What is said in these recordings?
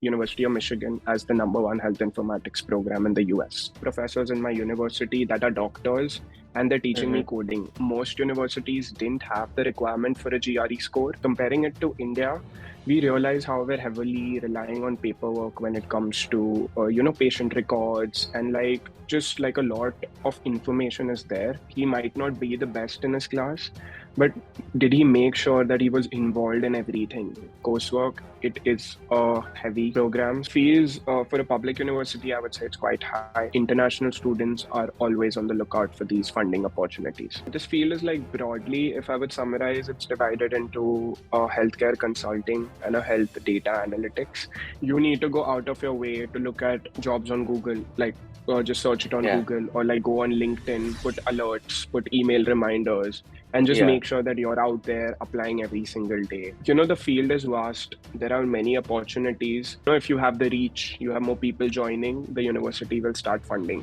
University of Michigan as the #1 health informatics program in the US. Professors in my university that are doctors and they're teaching me Mm-hmm. coding. Most universities didn't have the requirement for a GRE score. Comparing it to India, we realize how we're heavily relying on paperwork when it comes to, patient records and just like a lot of information is there. He might not be the best in his class, but did he make sure that he was involved in everything? Coursework, it is a heavy program. Fees for a public university, I would say it's quite high. International students are always on the lookout for these funding opportunities. This field is broadly, if I would summarize, it's divided into healthcare consulting and a health data analytics. You need to go out of your way to look at jobs on Google, just search it on Yeah. Google or go on LinkedIn, put alerts, put email reminders, and just Yeah. make sure that you're out there applying every single day. The field is vast. There are many opportunities. If you have the reach, you have more people joining, the university will start funding.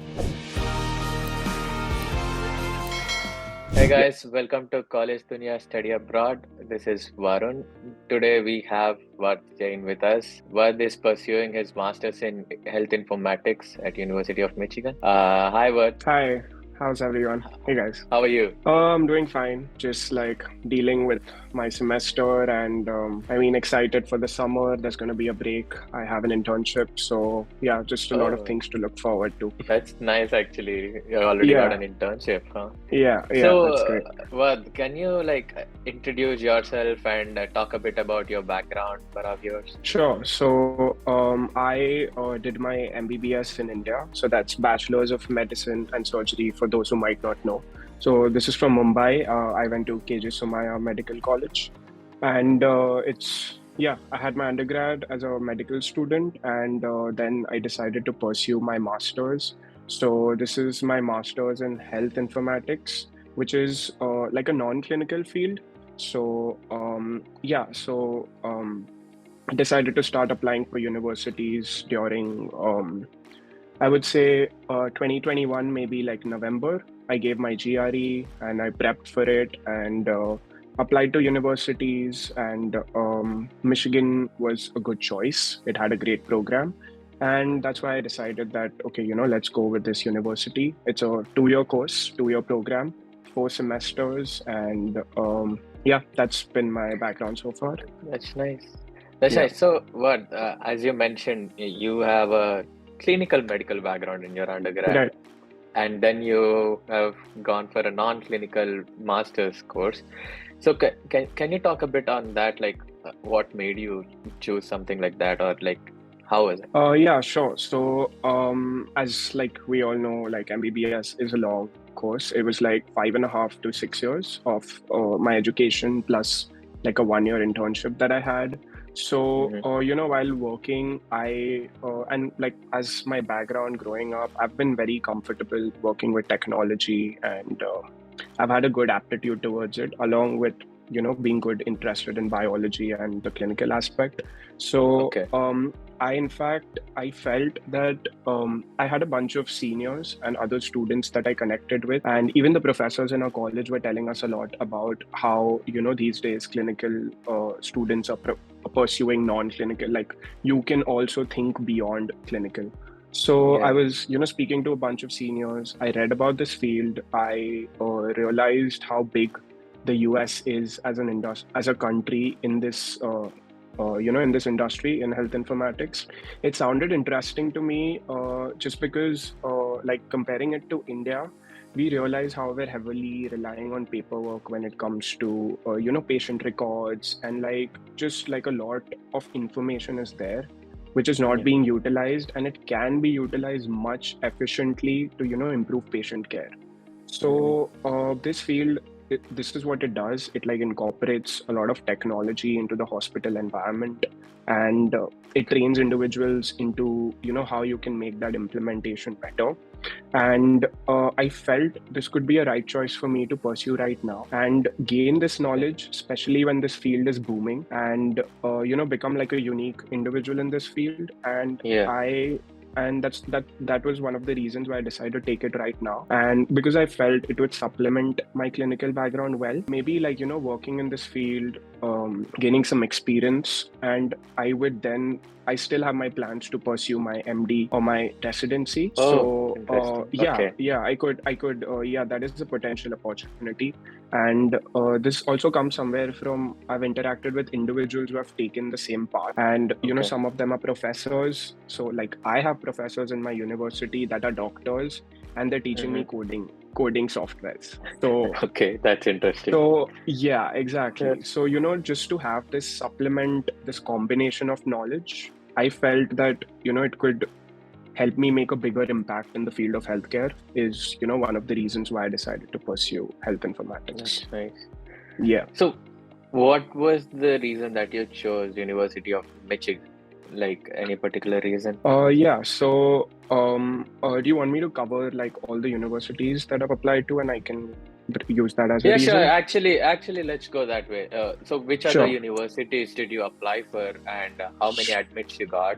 Hey guys, welcome to College Dunya Study Abroad. This is Varun. Today we have Vardh Jain with us. Vardh is pursuing his Masters in Health Informatics at University of Michigan. Hi Vardh. Hi, how's everyone? Hey guys. How are you? I'm doing fine. Just dealing with my semester and excited for the summer. There's going to be a break. I have an internship. So yeah, just a lot of things to look forward to. That's nice actually. You already got an internship, huh? Yeah, So, that's great. Vardh, can you introduce yourself and talk a bit about your background of yours? Sure. So I did my MBBS in India. So that's Bachelor's of Medicine and Surgery for those who might not know. So this is from Mumbai. I went to KJ Somaiya Medical College. And I had my undergrad as a medical student. And then I decided to pursue my master's. So this is my master's in health informatics, which is like a non-clinical field. So I decided to start applying for universities during, I would say, 2021, maybe November. I gave my GRE and I prepped for it and applied to universities. And Michigan was a good choice. It had a great program. And that's why I decided that, okay, let's go with this university. It's a 2-year course, 2-year program, 4 semesters. And that's been my background so far. That's nice. That's nice. So, Vardh, as you mentioned, you have a clinical medical background in your undergrad, Right. and then you have gone for a non-clinical master's course. So, can you talk a bit on that? What made you choose something like that, or how is it? Yeah, sure. So, as we all know, MBBS is a long course. It was 5.5 to 6 years of my education plus a 1-year internship that I had. So, while working, as my background growing up, I've been very comfortable working with technology and I've had a good aptitude towards it, along with, being interested in biology and the clinical aspect. So, Okay. I felt that I had a bunch of seniors and other students that I connected with, and even the professors in our college were telling us a lot about how, these days clinical students are pursuing non-clinical, you can also think beyond clinical. So Yeah. I was, speaking to a bunch of seniors. I read about this field. I realized how big the US is as as a country in this in this industry in health informatics. It sounded interesting to me just because comparing it to India, we realize how we're heavily relying on paperwork when it comes to patient records and just a lot of information is there which is not being utilized, and it can be utilized much efficiently to improve patient care. So this field, this is what it does. It incorporates a lot of technology into the hospital environment, and it trains individuals into how you can make that implementation better. And I felt this could be a right choice for me to pursue right now and gain this knowledge, especially when this field is booming, and become a unique individual in this field. And that was one of the reasons why I decided to take it right now. And because I felt it would supplement my clinical background well, maybe working in this field gaining some experience, and I still have my plans to pursue my MD or my residency. Oh, So interesting. Okay. that is a potential opportunity. And this also comes somewhere from I've interacted with individuals who have taken the same path, and Okay. some of them are professors. So like I have professors in my university that are doctors, and they're teaching me coding softwares. So Okay, that's interesting. yeah, Yeah. exactly. So, just to have this supplement, this combination of knowledge, I felt that, it could help me make a bigger impact in the field of healthcare is, one of the reasons why I decided to pursue health informatics. That's nice. Yeah. So, what was the reason that you chose University of Michigan? Like any particular reason? Yeah. So, do you want me to cover like all the universities that I've applied to, and I can use that as a Yeah, sure. reason? Actually, let's go that way. So, which other Sure. universities did you apply for, and how many admits you got,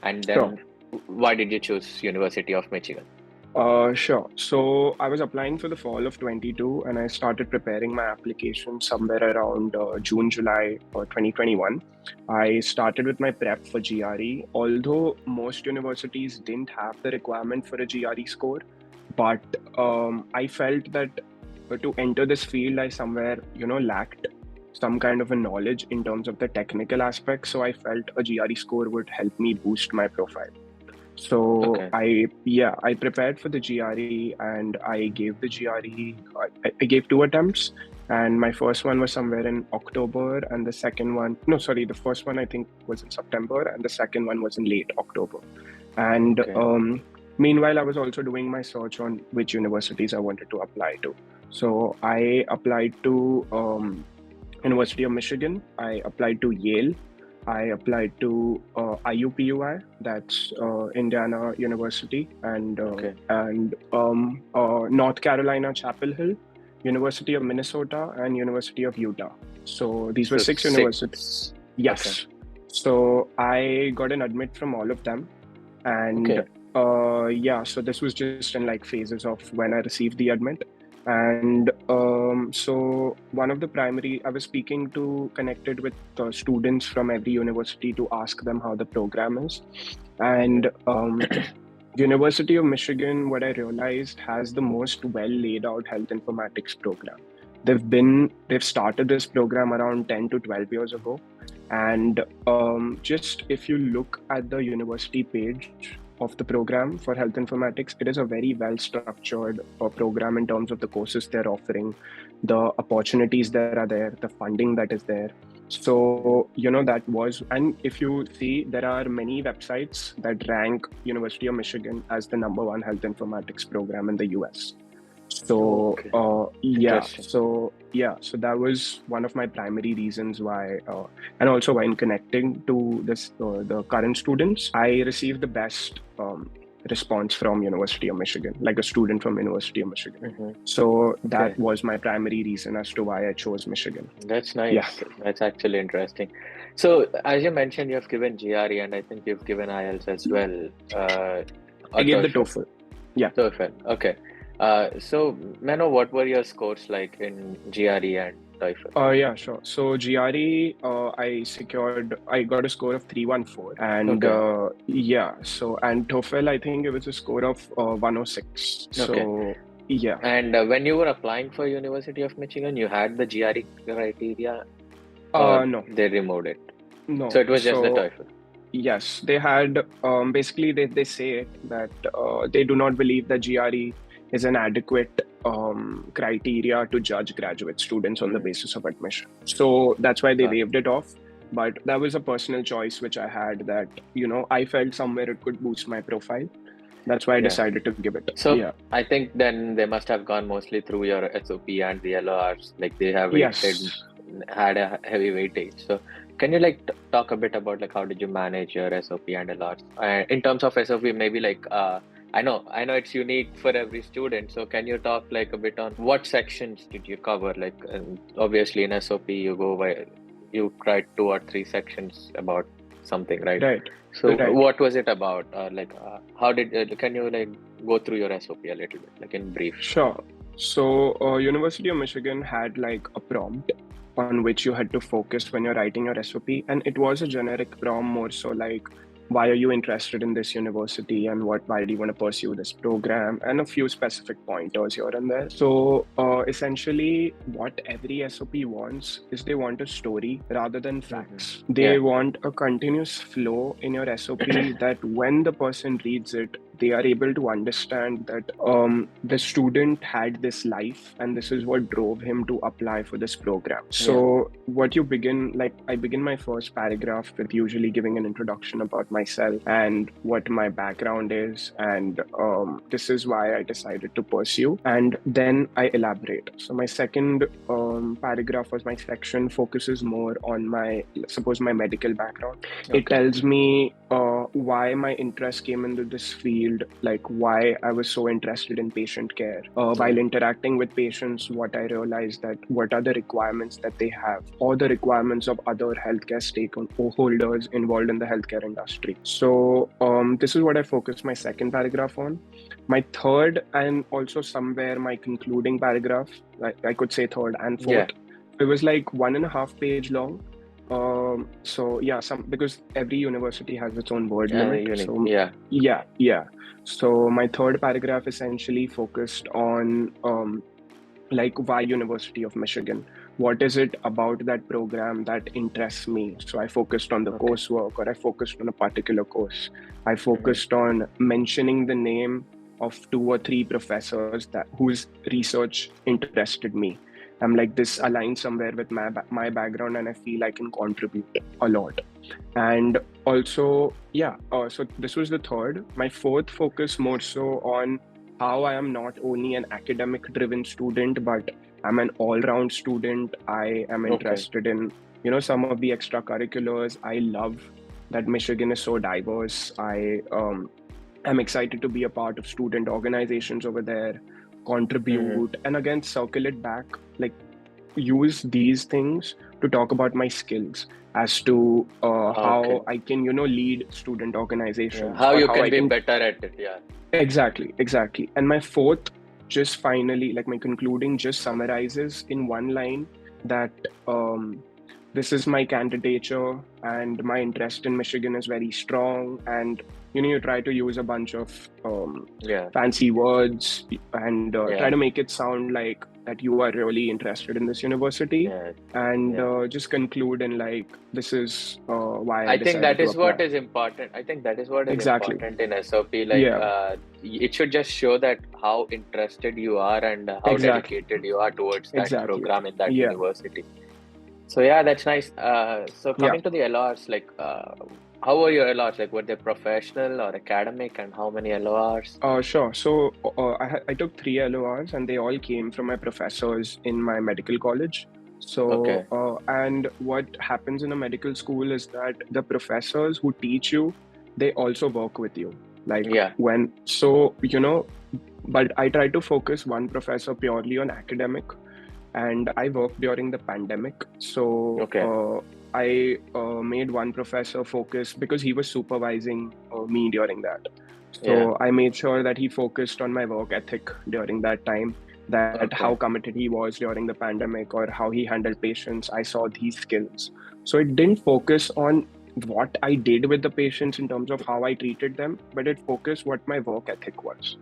and Sure. then why did you choose University of Michigan? Sure. So I was applying for the fall of 22, and I started preparing my application somewhere around June, July 2021. I started with my prep for GRE, although most universities didn't have the requirement for a GRE score. But I felt that to enter this field, I somewhere, lacked some kind of a knowledge in terms of the technical aspects. So I felt a GRE score would help me boost my profile. So Okay. I prepared for the GRE, and I gave the GRE. I gave two attempts, and my first one was somewhere in October, and the second one, no, sorry, the first one I think was in September, and the second one was in late October. And Okay. meanwhile, I was also doing my search on which universities I wanted to apply to. So I applied to University of Michigan. I applied to Yale. I applied to IUPUI, that's Indiana University, and Okay. North Carolina Chapel Hill, University of Minnesota, and University of Utah. So these were So six universities. six. Okay. Yes. So I got an admit from all of them, and Okay. so this was just in like phases of when I received the admit. And so one of the primary, I was speaking to, connected with students from every university to ask them how the program is. And University of Michigan, what I realized, has the most well laid out health informatics program. They've started this program around 10 to 12 years ago. And just if you look at the university page of the program for health informatics, it is a very well structured program in terms of the courses they're offering, the opportunities that are there, the funding that is there. So, that was, and if you see, there are many websites that rank University of Michigan as the number one health informatics program in the US. So, Okay. Interesting. so that was one of my primary reasons why, and also when connecting to the current students, I received the best response from University of Michigan, like a student from University of Michigan. So that Okay. was my primary reason as to why I chose Michigan. That's Yeah, nice. That's actually interesting. So, as you mentioned, you've given GRE and I think you've given IELTS as well, I or gave the TOEFL. TOEFL. Yeah. TOEFL. Okay. So, Mano, what were your scores like in GRE and TOEFL? Yeah, sure. So GRE, I got a score of 314, and Okay. and TOEFL, I think it was a score of 106. Okay. So yeah. And when you were applying for University of Michigan, you had the GRE criteria, or No, they removed it? no. So it was just the So TOEFL. yes, they had basically they say that they do not believe that GRE is an adequate criteria to judge graduate students on the basis of admission. So that's why they Got it. waived it off. But that was a personal choice which I had, that I felt somewhere it could boost my profile. That's why I Yeah. decided to give it. So Yeah. I think then they must have gone mostly through your SOP and the LORs, like they have Yes. had a heavy weightage. So can you like talk a bit about like how did you manage your SOP and LORs? In terms of SOP, maybe like I know it's unique for every student. So can you talk like a bit on what sections did you cover? Like obviously in SOP you write 2 or 3 sections about something, right? Right. So Right. what was it about? How did can you like go through your SOP a little bit, like in brief? Sure. So University of Michigan had like a prompt, on which you had to focus when you're writing your SOP. And it was a generic prompt, more so like, why are you interested in this university, and why do you want to pursue this program, and a few specific pointers here and there. So essentially what every SOP wants is they want a story rather than facts. They want a continuous flow in your SOP that when the person reads it, they are able to understand that the student had this life and this is what drove him to apply for this program. So what you begin, like I begin my first paragraph with usually giving an introduction about myself and what my background is, and this is why I decided to pursue, and then I elaborate. So my second paragraph was my section focuses more on my medical background. It tells me why my interest came into this field, like why I was so interested in patient care. While interacting with patients, what I realized that what are the requirements that they have, or the requirements of other healthcare stakeholders involved in the healthcare industry. So this is what I focused my second paragraph on. My third, and also somewhere my concluding paragraph, I could say third and fourth, it was like 1.5 page long. Because every university has its own word limit. So my third paragraph essentially focused on like why University of Michigan. What is it about that program that interests me? So I focused on the coursework, or I focused on a particular course. I focused on mentioning the name of 2 or 3 professors whose research interested me. I'm like, this aligns somewhere with my background, and I feel I can contribute a lot. And also, so this was the third. My fourth focus more so on how I am not only an academic-driven student, but I'm an all-round student. I am interested in, some of the extracurriculars. I love that Michigan is so diverse. I'm excited to be a part of student organizations over there, contribute, and again, circle it back, like use these things to talk about my skills as to how I can, lead student organizations. How you can be better at it, Exactly. And my fourth, just finally, like my concluding, just summarizes in one line that this is my candidature and my interest in Michigan is very strong, and you try to use a bunch of fancy words and try to make it sound like that you are really interested in this university, and just conclude in like, this is why I think that is what is important. I think that is what is important in SOP. Like it should just show that how interested you are and how dedicated you are towards that program in that university. So that's nice. So coming to the LORs, like how were your LORs? Like, were they professional or academic, and how many LORs? Sure. So I took 3 LORs, and they all came from my professors in my medical college. So and what happens in a medical school is that the professors who teach you, they also work with you. Like but I try to focus one professor purely on academic, and I worked during the pandemic. So I made one professor focus, because he was supervising me during that. So I made sure that he focused on my work ethic during that time, that how committed he was during the pandemic, or how he handled patients. I saw these skills. So it didn't focus on what I did with the patients in terms of how I treated them, but it focused what my work ethic was.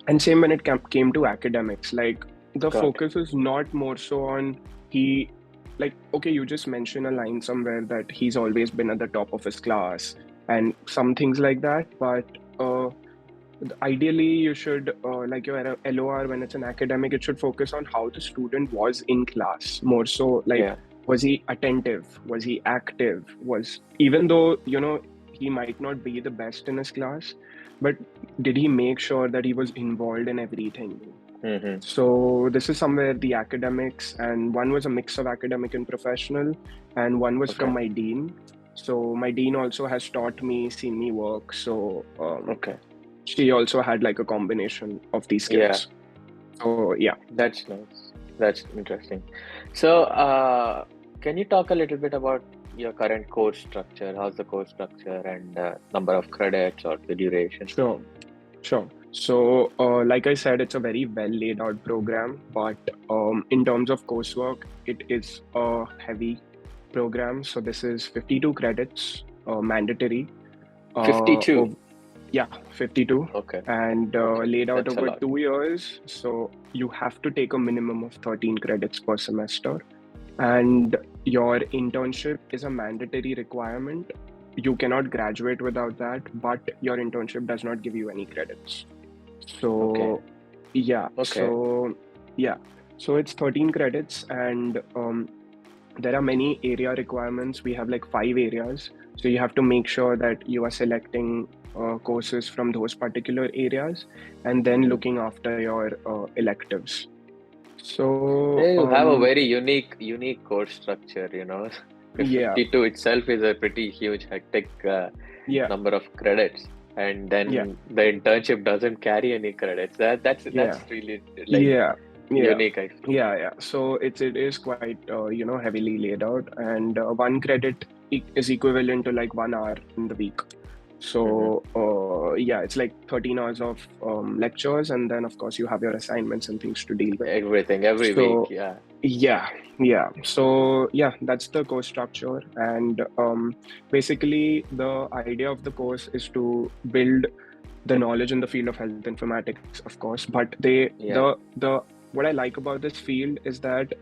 And same when it came to academics, like the focus is not more so on you just mentioned a line somewhere that he's always been at the top of his class and some things like that, but ideally you should like your LOR, when it's an academic, it should focus on how the student was in class more so, like was he attentive, was he active, even though he might not be the best in his class, but did he make sure that he was involved in everything? So this is somewhere the academics, and one was a mix of academic and professional, and one was from my dean. So my dean also has taught me, seen me work. So she also had like a combination of these skills. So that's nice. That's interesting. So can you talk a little bit about your current course structure? How's the course structure, and number of credits or the duration? Sure. Sure. So, like I said, it's a very well laid out program, but in terms of coursework, it is a heavy program. So, this is 52 credits, mandatory. Uh, 52. of, yeah, 52, Okay. and Okay. laid out That's a over lot. 2 years. So, you have to take a minimum of 13 credits per semester, and your internship is a mandatory requirement. You cannot graduate without that, but your internship does not give you any credits. Okay. So yeah, Okay. so yeah, so it's 13 credits, and there are many area requirements. We have like 5 areas, so you have to make sure that you are selecting courses from those particular areas, and then Hmm. looking after your electives. So You have a very unique course structure, you know. yeah, 52 itself is a pretty huge, hectic yeah, number of credits, and yeah, then the internship doesn't carry any credits. yeah, That's really like yeah, yeah. unique, I feel. Yeah. So it is quite heavily laid out, and one credit is equivalent to like 1 hour in the week. Hmm. So yeah, it's like 13 hours of lectures, and then of course you have your assignments and things to deal with. Everything, every week, So yeah. yeah, yeah. So yeah, that's the course structure, and basically the idea of the course is to build the knowledge in the field of health informatics, of course. But Yeah. the what I like about this field is that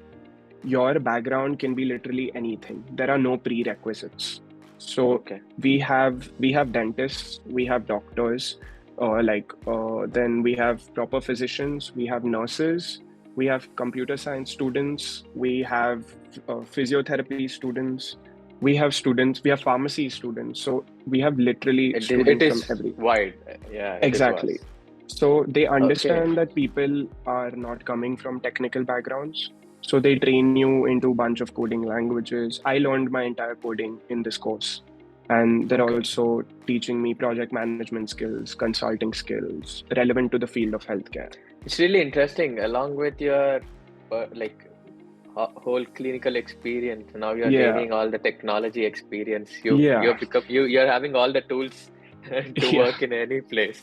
your background can be literally anything. There are no prerequisites. So Okay. we have dentists, we have doctors, then we have proper physicians, we have nurses, we have computer science students, we have physiotherapy students, we have pharmacy students. So we have literally It students from is every. wide. Yeah, it is Exactly. vast. So they Okay. understand that people are not coming from technical backgrounds. So they train you into a bunch of coding languages. I learned my entire coding in this course. And they're Okay. also teaching me project management skills, consulting skills relevant to the field of healthcare. It's really interesting. Along with your like whole clinical experience, now you're Yeah, gaining all the technology experience. yeah, You've become you're having all the tools to yeah, work in any place.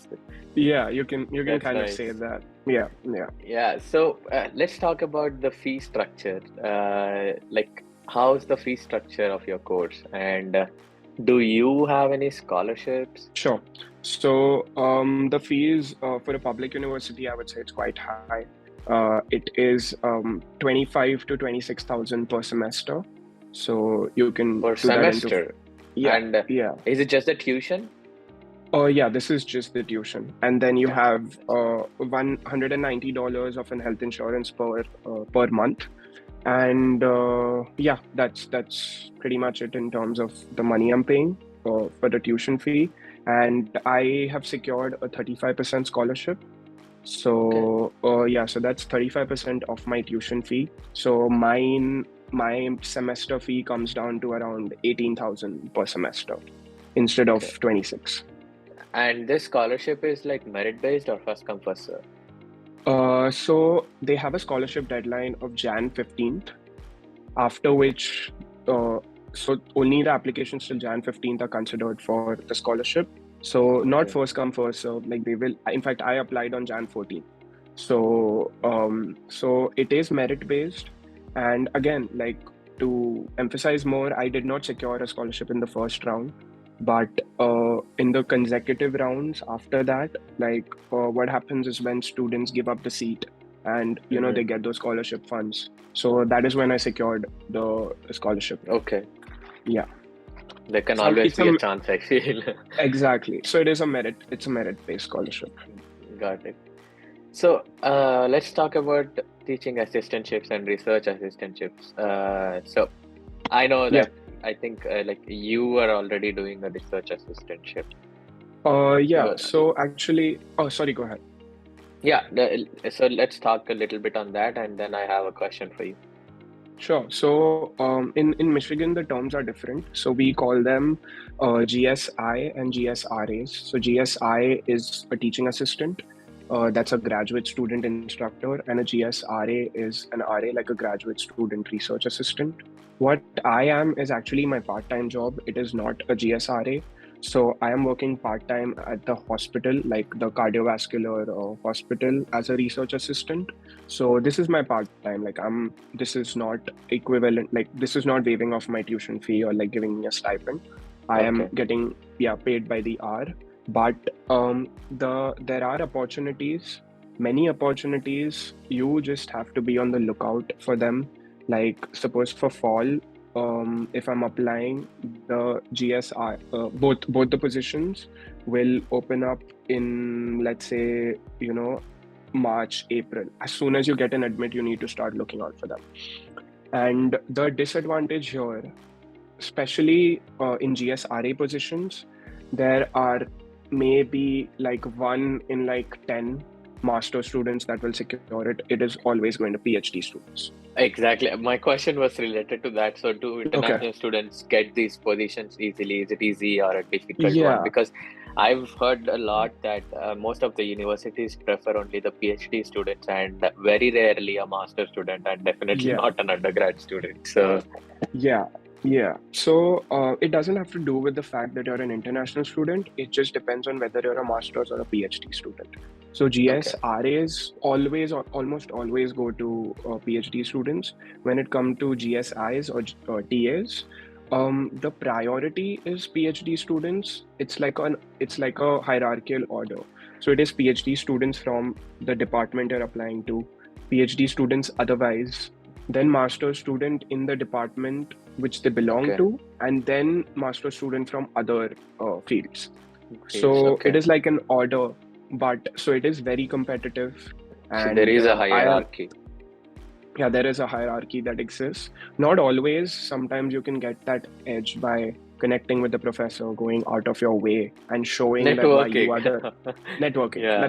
yeah. You can That's kind of say nice. that. Yeah, yeah. Yeah. So let's talk about the fee structure. Like, how's the fee structure of your course, and do you have any scholarships? Sure. So the fees for a public university, I would say it's quite high. It is 25 to 26,000 per semester. So you can Per do that into. semester? Yeah, And yeah. is it just the tuition? Oh yeah, this is just the tuition, and then you Yeah, have that's fine. $190 of an health insurance per month, and yeah, that's pretty much it in terms of the money I'm paying for the tuition fee. And I have secured a 35% scholarship. Okay. So yeah, so that's 35% of my tuition fee. So my semester fee comes down to around 18,000 per semester instead of Okay. 26. And this scholarship is like merit based or first come first serve? So they have a scholarship deadline of Jan 15th, after which, uh, so only the applications till Jan 15th are considered for the scholarship. So not Okay. first come first serve. Like they will. In fact, I applied on Jan 14th. So so it is merit based, and again, like to emphasize more, I did not secure a scholarship in the first round, but in the consecutive rounds after that, like what happens is when students give up the seat, and Hmm. they get those scholarship funds. So that is when I secured the scholarship. Okay. Yeah. There can So always it's be a chance, I feel. exactly. So it is a merit. It's a merit-based scholarship. Got it. So let's talk about teaching assistantships and research assistantships. So I know Yeah. that I think like you are already doing a research assistantship. Yeah. You, So actually, oh, sorry. Go ahead. yeah. So let's talk a little bit on that, and then I have a question for you. Sure. So in Michigan, the terms are different. So we call them GSI and GSRAs. So GSI is a teaching assistant. That's a graduate student instructor, and a GSRA is an RA, like a graduate student research assistant. What I am is actually my part-time job. It is not a GSRA. So I am working part-time at the hospital, like the cardiovascular hospital as a research assistant. So this is my part-time. This is not equivalent, like this is not waiving off my tuition fee or like giving me a stipend. I am Okay. getting, paid by the hour. But there are opportunities, many opportunities. You just have to be on the lookout for them. Like suppose for fall, if I'm applying the GSI, both the positions will open up in, let's say, March, April. As soon as you get an admit, you need to start looking out for them. And the disadvantage here, especially in GSRA positions, there are maybe like 1 in 10 master students that will secure it. It is always going to PhD students. Exactly. My question was related to that. So, do Okay. international students get these positions easily? Is it easy or a difficult one? Yeah. Because I've heard a lot that most of the universities prefer only the PhD students and very rarely a master student, and definitely Yeah. not an undergrad student. So, Yeah. So it doesn't have to do with the fact that you're an international student. It just depends on whether you're a master's or a PhD student. So okay. GSRAs almost always go to PhD students. When it comes to GSIs or TAs, the priority is PhD students. It's like a hierarchical order. So it is PhD students from the department you're applying to, PhD students otherwise, then master student in the department which they belong Okay. to, and then master student from other fields. So Okay. it is like an order, but so it is very competitive. So there And is a hierarchy. there is a hierarchy that exists. Not always. Sometimes you can get that edge by connecting with the professor, going out of your way and showing that why you are the networking. Yeah.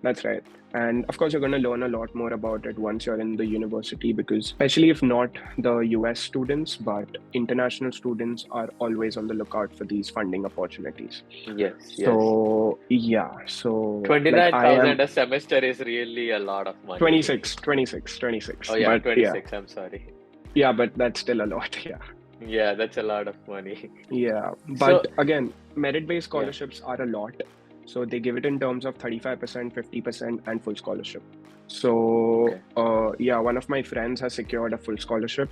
That's right. And of course, you're going to learn a lot more about it once you're in the university, because especially if not the US students, but international students are always on the lookout for these funding opportunities. Yes. So, yeah. So, like, 29,000 a semester is really a lot of money. 26. Oh, yeah, But 26. I'm sorry. yeah, but that's still a lot. Yeah. Yeah, that's a lot of money. Yeah. So, But again, merit-based scholarships are a lot. So they give it in terms of 35%, 50%, and full scholarship. So, one of my friends has secured a full scholarship.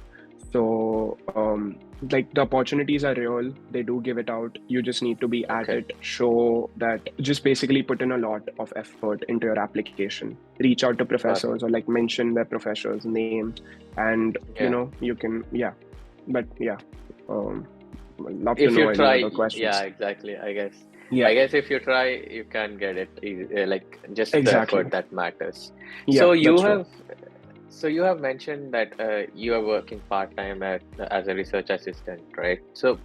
So, like the opportunities are real. They do give it out. You just need to be at it, show that, just basically put in a lot of effort into your application. Reach out to professors or like mention their professor's name, and you can, But love to know any other questions. Yeah, exactly. I guess if you try, you can get it. Like just the effort that matters. Yeah, so you have mentioned that you are working part-time as a research assistant, right? So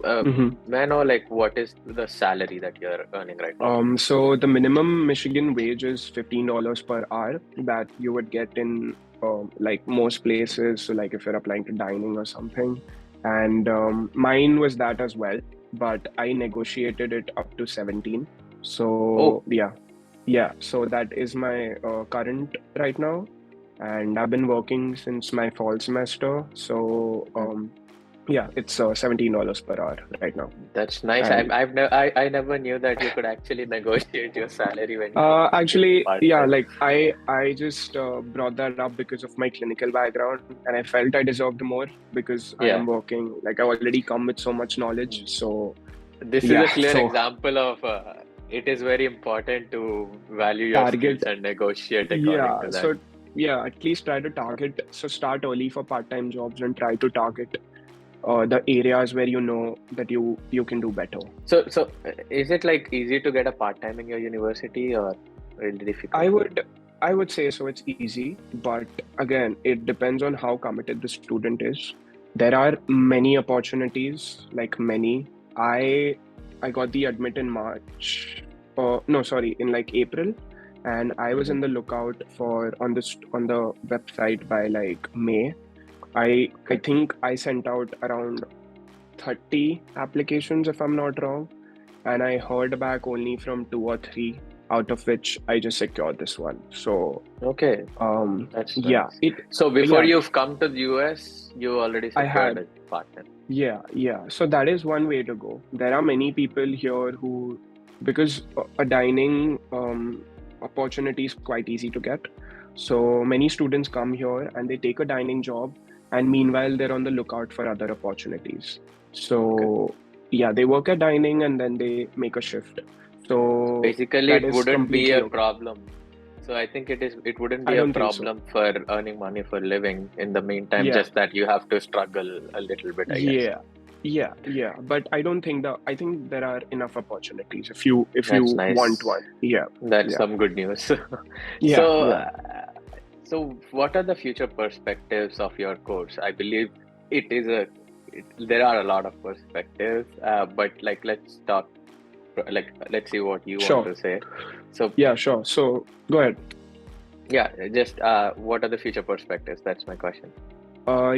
may I know like what is the salary that you're earning right now? So the minimum Michigan wage is $15 per hour that you would get in like most places. So like if you're applying to dining or something. And mine was that as well, but I negotiated it up to 17. So so that is my current right now, and I've been working since my fall semester. So it's $17 per hour right now. That's nice. I never knew that you could actually negotiate your salary when you actually, like I just brought that up because of my clinical background, and I felt I deserved more because I am working, like I already come with so much knowledge. So this is a clear example of it is very important to value your skills and negotiate according to that. So at least try to target. So start early for part-time jobs and try to target the areas where you know that you can do better. So is it like easy to get a part-time in your university or really difficult? I would say so. It's easy, but again, it depends on how committed the student is. There are many opportunities, I got the admit in March. In like April, and I was in the lookout for on the website by like May. I think I sent out around 30 applications, if I'm not wrong, and I heard back only from 2 or 3, out of which I just secured this one. So that's nice. So before you've come to the US, you already secured a partner. Yeah. So that is one way to go. There are many people here who, because a dining opportunity is quite easy to get. So many students come here and they take a dining job, and meanwhile they're on the lookout for other opportunities. Okay. So yeah, they work at dining and then they make a shift. So So basically, that it is wouldn't be completely a okay. problem. So I think it wouldn't I be a don't think so. problem for earning money for living in the meantime, Yeah, just that you have to struggle a little bit, I guess. yeah. But I think there are enough opportunities if you That's want nice. one. Yeah, That's yeah, some good news. yeah, So, yeah. what are the future perspectives of your course? I believe it is there are a lot of perspectives, but like let's see what you want Sure. to say. So, Yeah, sure. So go ahead. yeah, just what are the future perspectives? That's my question.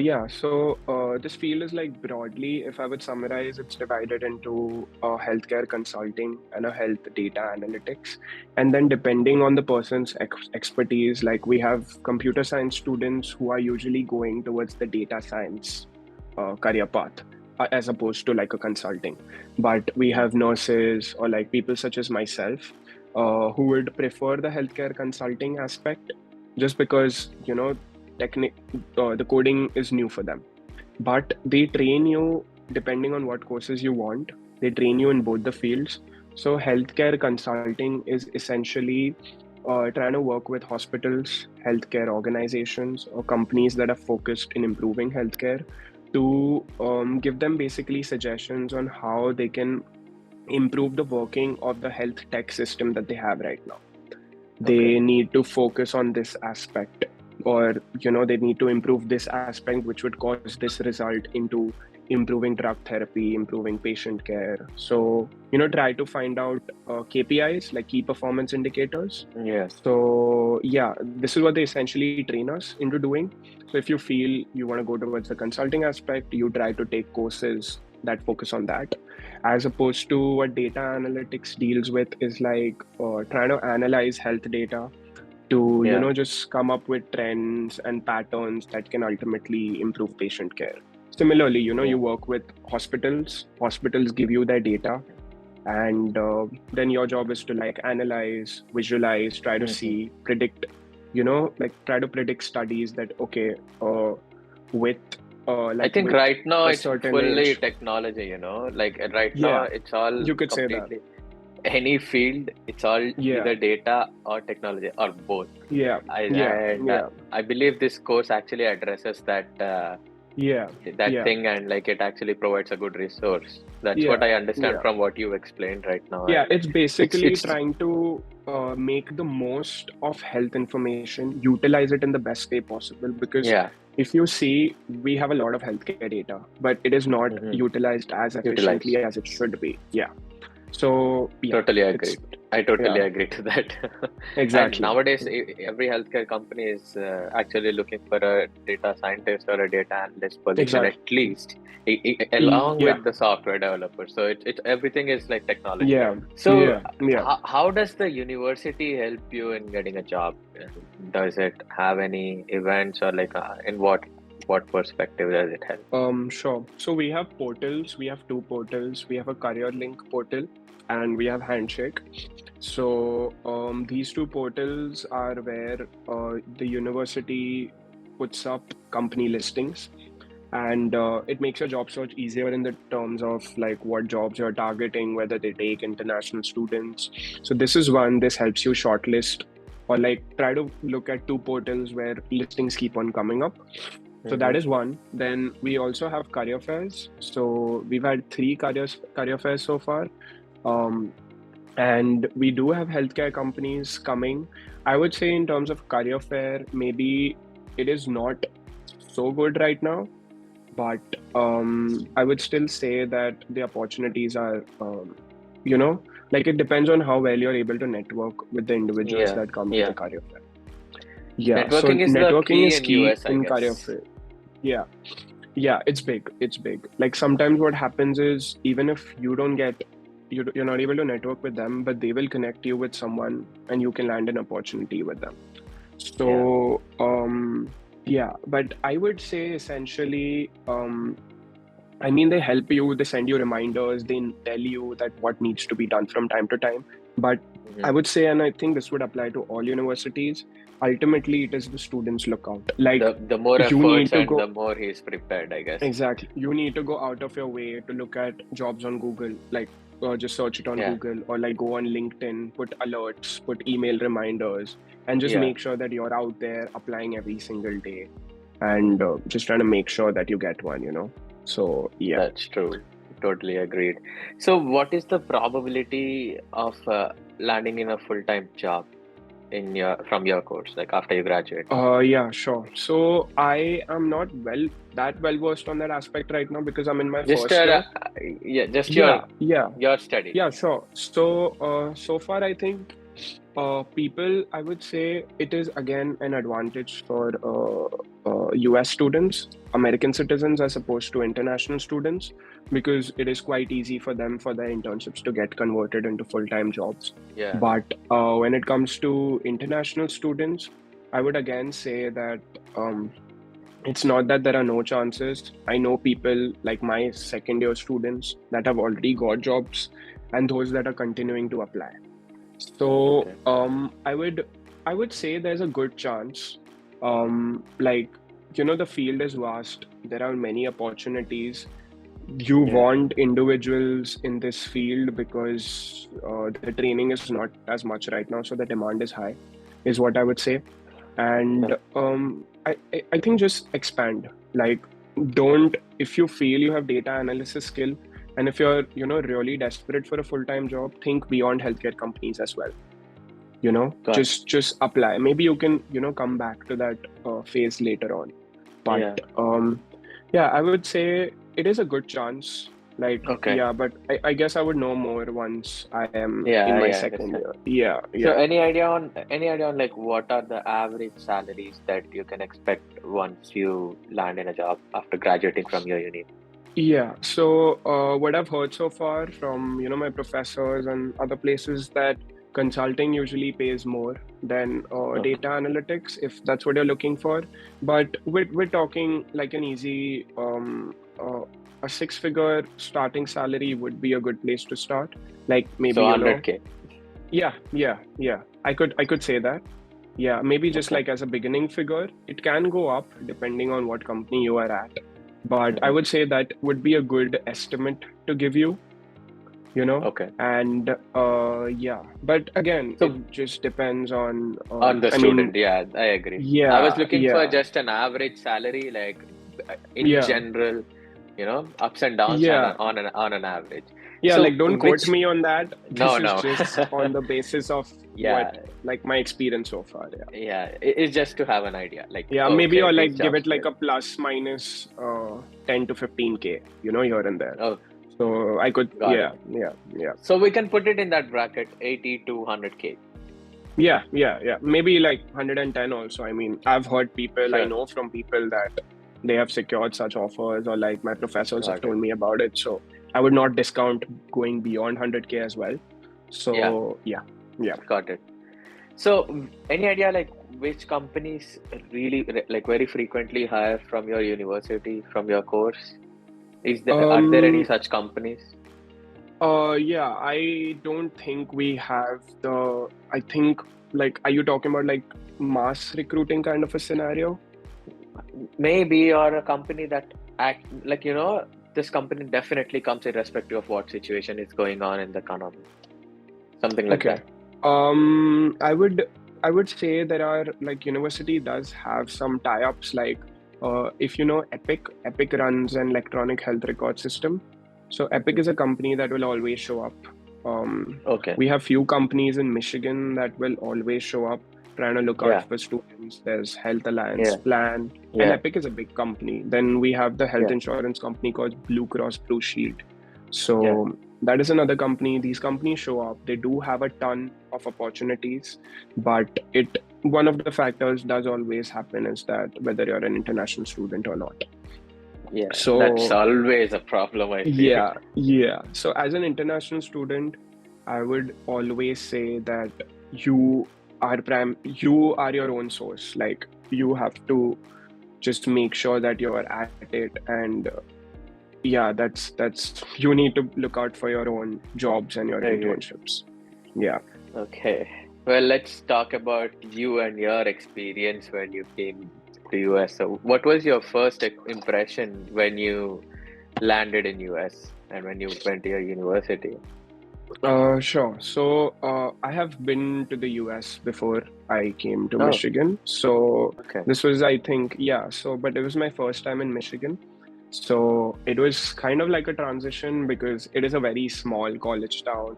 Yeah, so this field is like broadly, if I would summarize, it's divided into healthcare consulting and a health data analytics. And then depending on the person's expertise, like we have computer science students who are usually going towards the data science career path as opposed to like a consulting. But we Mm. have nurses or like people such as myself who would prefer the healthcare consulting aspect just because, the coding is new for them. But they train you depending on what courses you want. They train you in both the fields. So healthcare consulting is essentially trying to work with hospitals, healthcare organizations, or companies that are focused in improving healthcare to give them basically suggestions on how they can improve the working of the health tech system that they have right now. Okay. They need to focus on this aspect, or they need to improve this aspect which would cause this result into improving drug therapy, improving patient care. So try to find out KPIs, like key performance indicators. Yes. So yeah, this is what they essentially train us into doing. So if you feel you want to go towards the consulting aspect, you try to take courses that focus on that, as opposed to what data analytics deals with is like trying to analyze health data to Yeah. just come up with trends and patterns that can ultimately improve patient care. Similarly, Yeah. you work with hospitals give you their data, and then your job is to like analyze, visualize, try to Hmm. see, predict, like try to predict studies that okay, with I like think with right now a it's certain fully age. technology, like right now Yeah, it's all you could say that. completely any field, it's all Yeah, either data or technology or both. yeah, I yeah, and yeah, I believe this course actually addresses yeah, that yeah, thing, and like it actually provides a good resource. That's what yeah, I understand yeah. from what you explained right now, Yeah, and it's basically it's trying to make the most of health information, utilize it in the best way possible. Because yeah. if you see, we have a lot of healthcare data, but it is not Hmm. utilized as efficiently Utilize. as it should be. Yeah. So, yeah, Totally it's, agreed. I totally yeah, agree to that. And exactly. nowadays, every healthcare company is actually looking for a data scientist or a data analyst position at Exactly. least, along Yeah, with the software developer. So it's everything is like technology. yeah, So yeah. how does the university help you in getting a job? Does it have any events or like in what perspective does it help? Sure. So we have portals. We have two portals. We have a career link portal and we have Handshake. So these two portals are where the university puts up company listings, and it makes your job search easier in the terms of like what jobs you're targeting, whether they take international students. So this is one. This helps you shortlist or like try to look at two portals where listings keep on coming up. So that Hmm. is one. Then we also have career fairs. So we've had three career fairs so far. Um, and we do have healthcare companies coming. I would say in terms of career fair, maybe it is not so good right now, but I would still say that the opportunities are, like it depends on how well you're able to network with the individuals Yeah, that come to the yeah. career fair. Yeah, so Networking is the networking key is in key US, I in career guess. fair. Yeah, yeah, it's big. It's big. Like sometimes what happens is even if you don't get, you're not able to network with them, but they will connect you with someone and you can land an opportunity with them. Yeah. So, yeah, but I would say essentially, I mean, they help you, they send you reminders, they tell you that what needs to be done from time to time. But I would say, and I think this would apply to all universities, ultimately it is the student's lookout. Like, The more you need efforts to and go, the more he's prepared, I guess. exactly, you need to go out of your way to look at jobs on Google, like just search it on Yeah, Google, or like go on LinkedIn, put alerts, put email reminders, and just yeah, make sure that you're out there applying every single day and just trying to make sure that you get one, So, yeah. that's true. Totally agreed. So, what is the probability of landing in a full-time job from your course, like after you graduate? Yeah, sure. So I am not that well versed on that aspect right now because I'm in my Just first year. yeah, just Yeah, yeah, your studies. yeah, sure. So so far I think people, I would say it is again an advantage for US students, American citizens, as opposed to international students, because it is quite easy for them for their internships to get converted into full-time jobs. Yeah. But when it comes to international students, I would again say that it's not that there are no chances. I know people like my second year students that have already got jobs and those that are continuing to apply. So Okay. I would say there's a good chance. Like the field is vast. There are many opportunities. You Yeah. want individuals in this field because the training is not as much right now, so the demand is high, is what I would say. And Yeah. I think just expand. Like, don't, if you feel you have data analysis skill, and if you're really desperate for a full-time job, think beyond healthcare companies as well. Got it. Just apply. Maybe you can come back to that phase later on. But Yeah. yeah, I would say it is a good chance. Like, Okay. yeah, but I guess I would know more once I am in Yeah, my yeah, I second understand. year. Yeah, So yeah. any idea on like what are the average salaries that you can expect once you land in a job after graduating from your uni? Yeah, so what I've heard so far from my professors and other places, that consulting usually pays more than Okay. data analytics, if that's what you're looking for. But we're talking like an easy a six-figure starting salary would be a good place to start. Like, maybe So 100K. yeah, yeah, yeah. I could say that. Yeah, maybe just Okay. like as a beginning figure, it can go up depending on what company you are at. But I Mm-hmm. would say that would be a good estimate to give you. Okay. And yeah, but again, it So just depends on, on the I mean, student, yeah, I agree. I was yeah, looking for yeah, just an average salary, like in yeah, general, ups and downs and yeah, on an average. yeah. So Like, don't quote which me on that. This no, is no. just on the basis of what, Yeah, like, my experience so far. Yeah. yeah. It's just to have an idea. Like, Yeah, maybe, okay, or these like give jobs it like pay. a plus minus 10 to 15K, here and there. Oh, So I could, got yeah, it. yeah, yeah. So we can put it in that bracket, 80 to 100K. Yeah, yeah, yeah. Maybe like 110 also. I mean, I've heard people, I Sure. know from people that they have secured such offers, or like my professors have Got it. told me about it. So I would not discount going beyond 100K as well. Yeah, So yeah, yeah. got it. So, any idea like which companies really like very frequently hire from your university, from your course? Are there any Um, such companies? yeah, I don't think we have I think, like, are you talking about like mass recruiting kind of a scenario? Maybe, or a company that act like, this company definitely comes irrespective of what situation is going on in the economy. Something like Okay. that. I would say there are, like, university does have some tie-ups, like if you know Epic runs an electronic health record system. So Epic Mhm. is a company that will always show up. Okay. We have few companies in Michigan that will always show up trying to look out Yeah. for students. There's Health Alliance Yeah. Plan, and Yeah. Epic is a big company. Then we have the health Yeah. insurance company called Blue Cross Blue Shield. Yeah. So that is another company. These companies show up. They do have a ton of opportunities, but one of the factors does always happen is that whether you're an international student or not. Yeah. That's So always a problem, I feel. yeah, yeah. So as an international student, I would always say that you you are your own source. Like, you have to just make sure that you're at it, and yeah, that's you need to look out for your own jobs and your Okay. internships. Yeah. Okay. Well, let's talk about you and your experience when you came to US. So, what was your first impression when you landed in US and when you went to your university? Sure. So, I have been to the US before I came to Oh, Michigan. So, okay. this was, I think, yeah. So, but it was my first time in Michigan. So, it was kind of like a transition because it is a very small college town.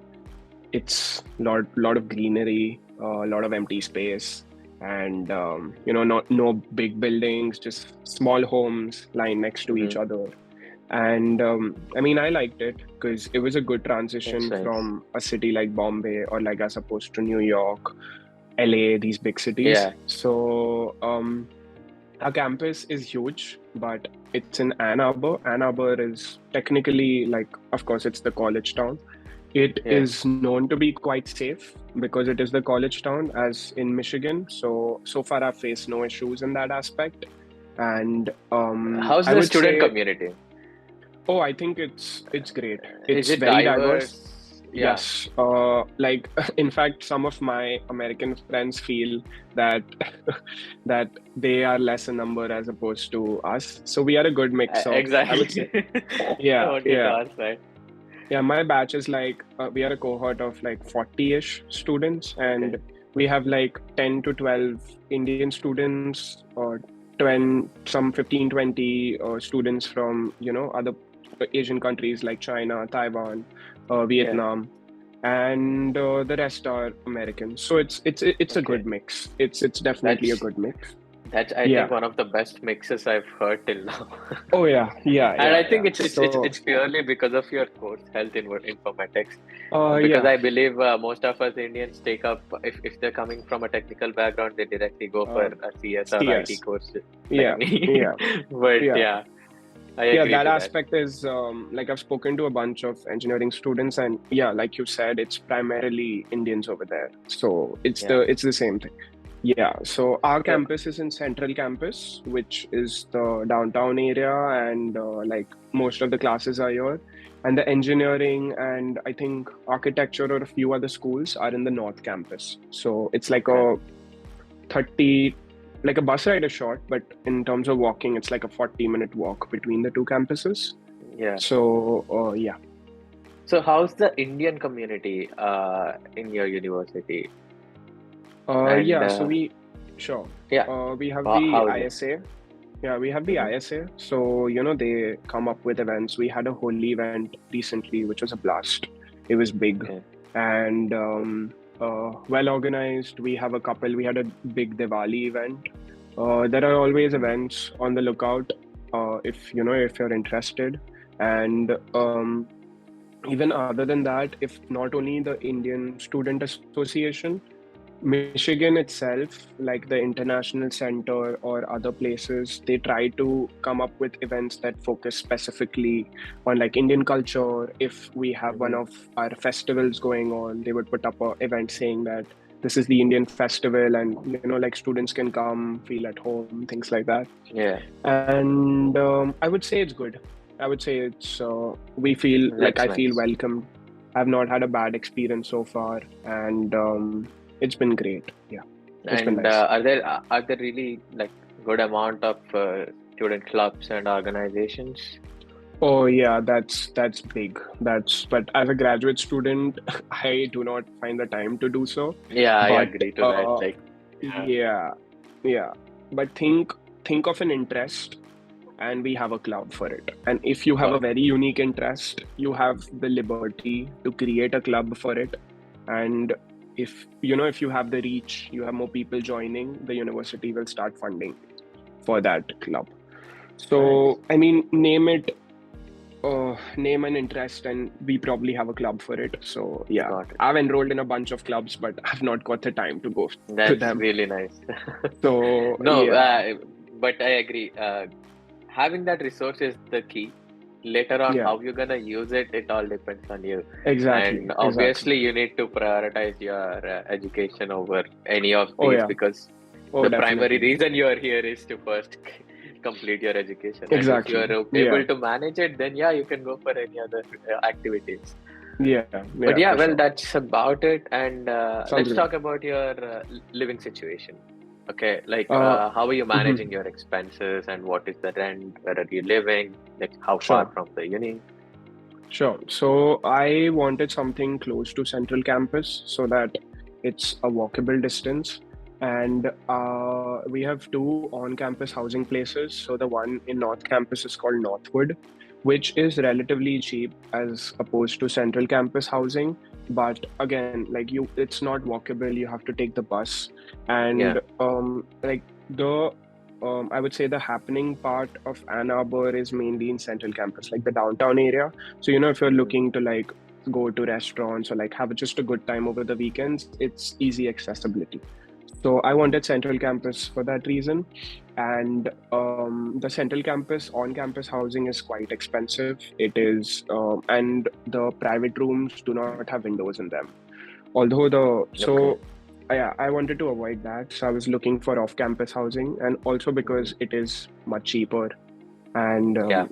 It's lot of greenery, a lot of empty space, and not no big buildings, just small homes lying next to each Mm-hmm. other. And I mean, I liked it because it was a good That's transition nice. from a city like Bombay or like as opposed to New York, LA, these big cities. Yeah. So our campus is huge, but it's in Ann Arbor. Ann Arbor is technically like, of course, it's the college town. It Yeah. is known to be quite safe because it is the college town, as in Michigan. So far, I've faced no issues in that aspect. And How's I the would student say, community? oh, I think it's great. Is It's it very diverse. diverse? Yeah. Yes. Like in fact, some of my American friends feel that that they are less in number as opposed to us. So we are a good mix of, I would say, Exactly. I yeah, wanted to yeah. ask that. Yeah, my batch is like we are a cohort of like 40-ish students, Okay. and we have like 10 to 12 Indian students, or 20, some 15, 20 students from, other Asian countries like China, Taiwan, Yeah. Vietnam, and the rest are Americans. So it's a good Okay. mix. It's definitely a That's good mix. that's I Yeah. think one of the best mixes I've heard till now. Oh yeah, yeah, And I yeah, think yeah. it's purely because of your course, Informatics. Because Yeah, I believe most of us Indians take up if they're coming from a technical background, they directly go for uh, a CS or IT CS. course like Yeah, me. yeah, But yeah. yeah, I Yeah, agree that to that. aspect is like I've spoken to a bunch of engineering students, and yeah, like you said, it's primarily Indians over there. So Yeah. it's the same thing. Yeah. So our So campus is in Central Campus, which is the downtown area, and like most of the classes are here. And the engineering and I think architecture or a few other schools are in the North Campus. So it's like okay. a 30, like a bus ride is short, but in terms of walking, it's like a 40-minute walk between the two campuses. Yeah. So, yeah. So how's the Indian community in your university? And Yeah, so sure. yeah, We have the how is it? ISA. Yeah, we have the Mm-hmm. ISA. So, they come up with events. We had a Holi event recently, which was a blast. It was big Okay. and well organized. We have a couple. We had a big Diwali event. There are always Mm-hmm. events on the lookout if you're interested. And even other than that, if not only the Indian Student Association, Michigan itself, like the International Center or other places, they try to come up with events that focus specifically on like Indian culture. If we have one Mm-hmm. of our festivals going on, they would put up an event saying that this is the Indian festival, and like students can come, feel at home, things like that. Yeah, And I would say it's good. I would say it's we feel like that's I feel nice. welcomed. I've not had a bad experience so far, and it's been great. Yeah, it's been And nice. are there really like good amount of student clubs and organizations? Oh yeah, that's big. But as a graduate student, I do not find the time to do so. Yeah, I But agree to that. Like, yeah, yeah, yeah. But think of an interest, and we have a club for it. And if you have a got very unique interest, you have the liberty to create a club for it. And if you have the reach, you have more people joining, the university will start funding for that club. nice. So I mean, name an interest, and we probably have a club for it. So yeah, Got it. I've enrolled in a bunch of clubs, but I've not got the time to go to That's them. really nice. So No, yeah, but I agree. Having that resource is the key. Later on, yeah, how you're gonna use it, it all depends on you. exactly, And exactly. obviously, you need to prioritize your education over any of Oh these yeah, because oh the primary definitely. reason you are here is to first complete your education. And if you Exactly. are Yeah. able to manage it, then yeah, you can go for any other activities. Yeah. But Yeah. yeah, For well, sure. that's about it. And Sounds let's good. talk about your living situation. Okay, like Uh. how are you managing Mhm. your expenses and what is the rent? Where are you living? Like how far Sure. from the uni? Sure. So I wanted something close to Central Campus so that it's a walkable distance. And we have two on-campus housing places. So the one in North Campus is called Northwood, which is relatively cheap as opposed to Central Campus housing. But again, like it's not walkable. You have to take the bus, Yeah. and like the I would say the happening part of Ann Arbor is mainly in Central Campus, like the downtown area. So, if you're Hmm. looking to like go to restaurants or like have just a good time over the weekends, it's easy accessibility. So I wanted Central Campus for that reason. And the Central Campus on-campus housing is quite expensive. It is, and the private rooms do not have windows in them. Although Okay. yeah, I wanted to avoid that. So I was looking for off-campus housing, and also Hmm. because it is much cheaper. And Yeah.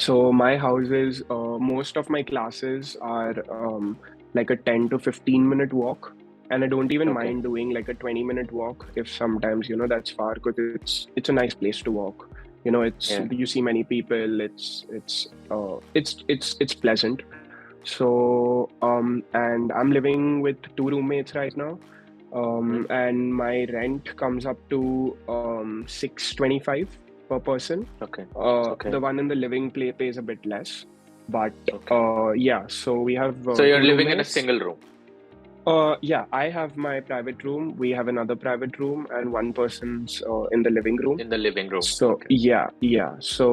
so my houses, most of my classes are like a 10 to 15-minute walk. And I don't even Okay. mind doing like a 20-minute walk if sometimes, that's far because it's a nice place to walk. Yeah. You see many people, it's pleasant. So and I'm living with two roommates right now. Hmm. And my rent comes up to 625 per person. Okay. The Okay. one in the living play pays a bit less, but Okay. yeah. So we have So you're two living in a roommates. single room Yeah, I have my private room. We have another private room, and one person's in the living room. in the living room. So Okay. yeah, yeah. So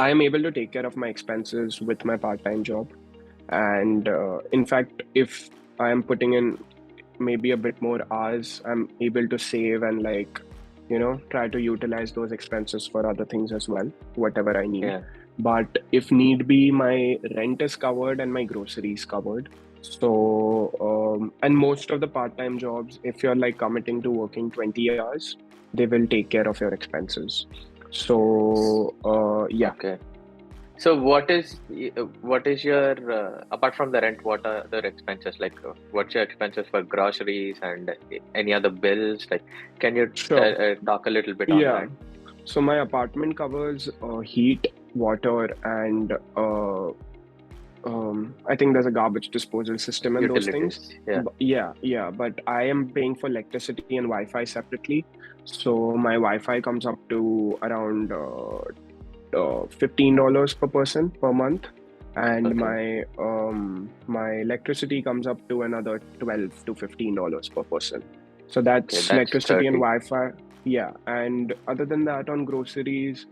I am able to take care of my expenses with my part-time job, and in fact, if I am putting in maybe a bit more hours, I'm able to save and like, try to utilize those expenses for other things as well, whatever I need. Yeah. But if need be, my rent is covered and my groceries covered. So, and most of the part-time jobs, if you're like committing to working 20 hours, they will take care of your expenses. So, yeah. Okay. So what is your apart from the rent, what are other expenses like? What's your expenses for groceries and any other bills? Like, can you Sure. talk a little bit on Yeah. that? So my apartment covers heat, water, and I think there's a garbage disposal system and those things. Utilities. Yeah. Yeah, yeah. But I am paying for electricity and Wi-Fi separately. So my Wi-Fi comes up to around $15 per person per month, and Okay. my electricity comes up to another $12 to $15 per person. So Okay. that's That's electricity and 30. Wi-Fi. Yeah, and other than that, on groceries,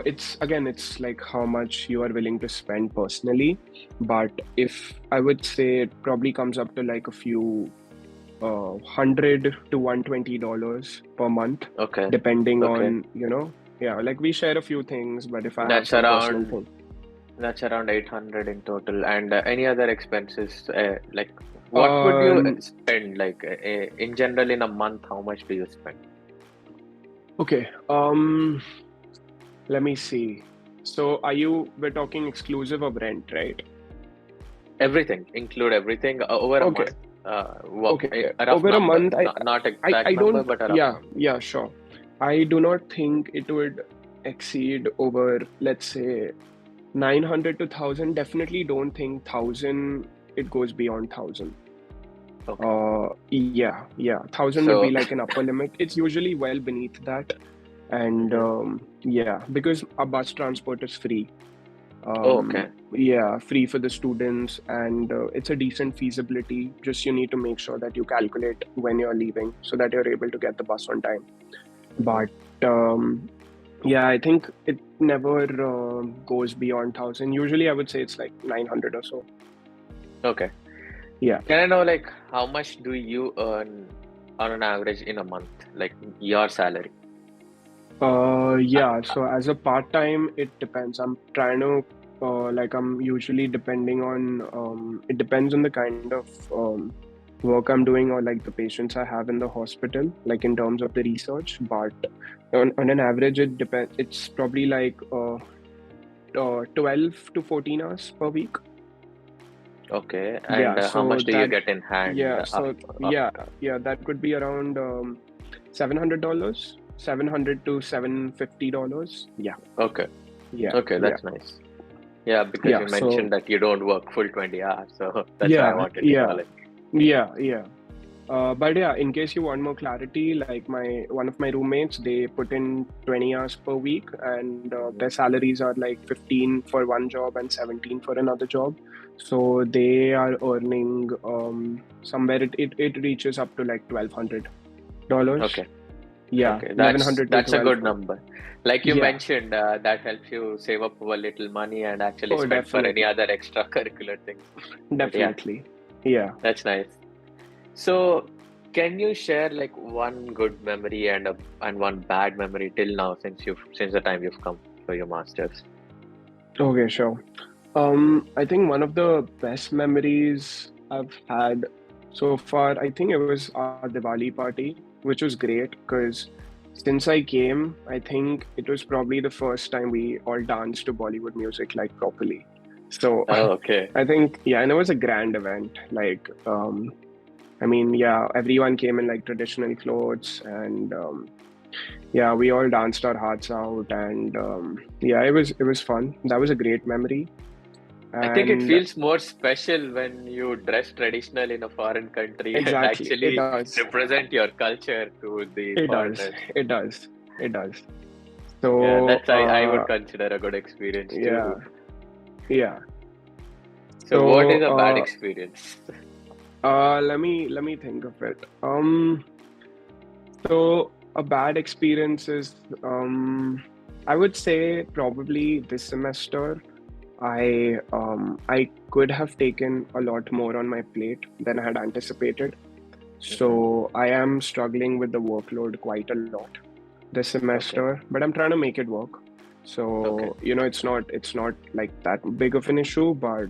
it's like how much you are willing to spend personally. But if I would say it probably comes up to like a few $100 to $120 per month, Okay. depending Okay. on, yeah, like we share a few things, but if I have That's some personal around thing, that's around 800 in total. And any other expenses? Like, what would you uh, spend? Like, in general, in a month, how much do you spend? okay, let me see. So we're talking exclusive of rent, right? Everything, include everything over a Okay, month. okay. A rough Over a number, month, not I exact number, don't, but a rough yeah, number. yeah, sure. I do not think it would exceed over, let's say, 900 to 1,000. Definitely don't think 1,000, it goes beyond 1,000. Okay. Yeah, 1,000 would be So, like an upper limit. It's usually well beneath that. And mhm. yeah, because a bus transport is free. Oh, okay. Yeah, free for the students, and it's a decent feasibility. Just you need to make sure that you calculate when you're leaving so that you're able to get the bus on time. Hmm. But yeah, I think it never goes beyond 1,000. Usually, I would say it's like 900 or so. Okay. Yeah. Can I know, like, how much do you earn on an average in a month? Like, your salary? Uh, Yeah. So as a part-time, it depends. I'm trying to like I'm usually depending on it depends on the kind of work I'm doing or like the patients I have in the hospital, like in terms of the research. But on an average, it depends. It's probably like 12 to 14 hours per week. Okay, and Yeah, how so much do you that, get in hand yeah, so yeah, yeah, that could be around $700, 700 to $750. Yeah, Okay, yeah, okay, yeah, that's nice. Yeah, because yeah. you So mentioned that you don't work full 20 hours, so that's why I yeah, wanted to yeah, call it. yeah. But yeah, in case you want more clarity, like my one of my roommates, they put in 20 hours per week, and Mhm. their salaries are like 15 for one job and 17 for another job. So they are earning somewhere it reaches up to like $1,200. Okay, Yeah, okay, eleven that's hundred to that's a twelve. good number. Like you Yeah. mentioned, that helps you save up a little money and actually Oh, spend for any definitely, other extracurricular things. But yeah, definitely. Yeah. that's nice. So, can you share like one good memory and one bad memory till now since the time you've come for your masters? Okay, sure. I think one of the best memories I've had so far, I think it was our Diwali party, which was great because since I came, I think it was probably the first time we all danced to Bollywood music like properly. So Oh, okay. I think, yeah, and it was a grand event. Like, I mean, yeah, everyone came in like traditional clothes, and yeah, we all danced our hearts out, and yeah, it was fun. That was a great memory. I think it And feels more special when you dress traditional in a foreign country and exactly, it actually does. represent your culture to the It does. foreigners. It does. It does. Yeah, So, that's I would consider a good experience yeah, too. yeah. So, what is So, a bad experience? let me think of it. So a bad experience is, I would say probably this semester. I could have taken a lot more on my plate than I had anticipated. Hmm. So I am struggling with the workload quite a lot this Okay, semester, but I'm trying to make it work. okay. So, it's not like that big of an issue, but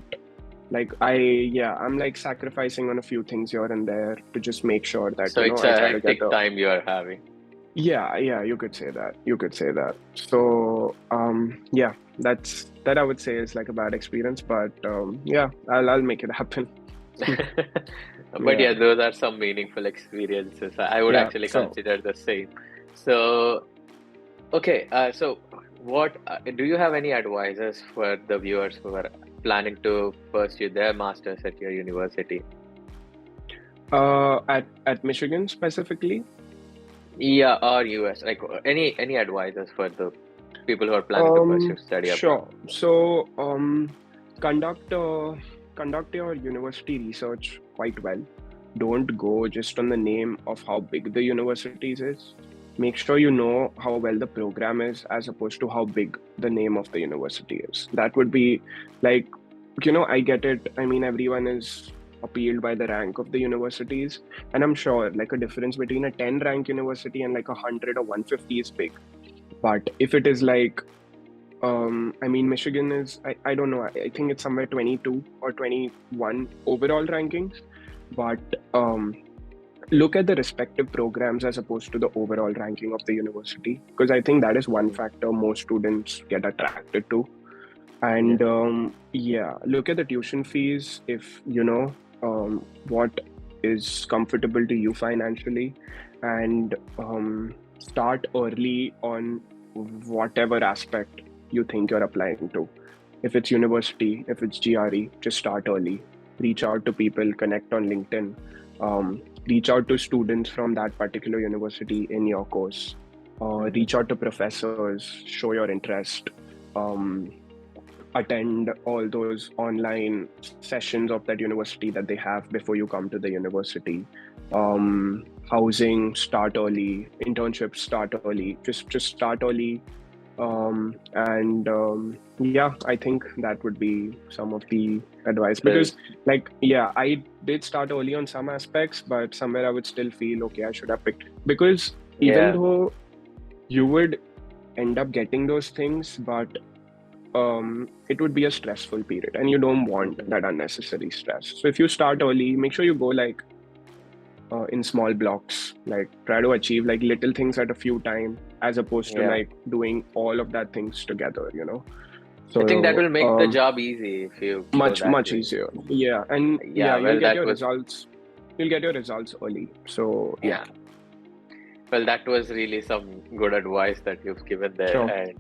like yeah, I'm like sacrificing on a few things here and there to just make sure that, So it's I a try to get hectic the, time you are having. yeah, yeah, you could say that. You could say that. So, yeah, that I would say is like a bad experience, but yeah, I'll make it happen. But Yeah, yeah, those are some meaningful experiences. I would yeah, actually so consider the same. So, okay, so what do you have any advices for the viewers who are planning to pursue their masters at your university? at Michigan specifically. Yeah, or US, like any advices for the people who are planning to pursue study abroad? Sure. So, conduct conduct your university research quite well. Don't go just on the name of how big the universities is. Make sure you know how well the program is as opposed to how big the name of the university is. That would be like, I get it. I mean, everyone is appealed by the rank of the universities, and I'm sure like a difference between a 10 rank university and like 100 or 150 is big. But if it is like, I mean, Michigan is, I don't know, I think it's somewhere 22 or 21 overall rankings. But look at the respective programs as opposed to the overall ranking of the university, because I think that is one Mhm. factor most students get attracted to. Yeah. And yeah, look at the tuition fees if you know what is comfortable to you financially, and start early on whatever aspect you think you're applying to. If it's university, if it's GRE, just start early. Reach out to people, connect on LinkedIn, reach out to students from that particular university in your course, Hmm. reach out to professors, show your interest. Um, Attend all those online sessions of that university that they have before you come to the university. Housing, start early. Internships, start early. Just start early. And yeah, I think that would be some of the advice, So, because like, yeah, I did start early on some aspects, but somewhere I would still feel okay, I should have picked, because even yeah. though you would end up getting those things, but it would be a stressful period, and you don't want Hmm. that unnecessary stress. So if you start early, make sure you go like in small blocks. Like try to achieve like little things at a few time, as opposed to Yeah. like doing all of that things together. I think that So will make the job easy if you go that much way. easier. Yeah, and Yeah, you'll well, get that your was, results. You'll get your results early. So yeah, yeah. Well, that was really some good advice that you've given there. sure. And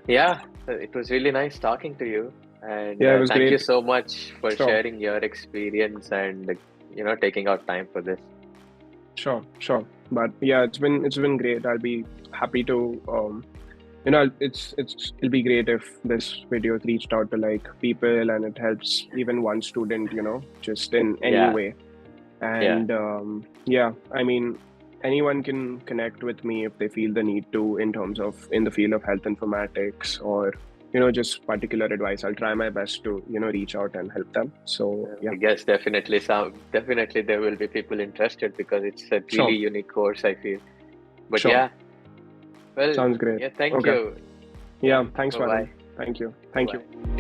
yeah, it was really nice talking to you. And Yeah, it was thank you great. so much for Sure, sharing your experience and, taking out time for this. sure. But yeah, it's been great. I'll be happy to it'll be great if this video reached out to like people and it helps even one student, just in any Yeah, way. yeah. And yeah, I mean, anyone can connect with me if they feel the need to, in terms of in the field of health informatics, or just particular advice. I'll try my best to reach out and help them. So yeah, I guess definitely there will be people interested because it's a really sure, unique course, I feel. But sure. yeah, well, Sounds great. yeah, thank Okay. you. Yeah, Yeah, thanks, bye-bye. Varun. Thank you. Bye-bye.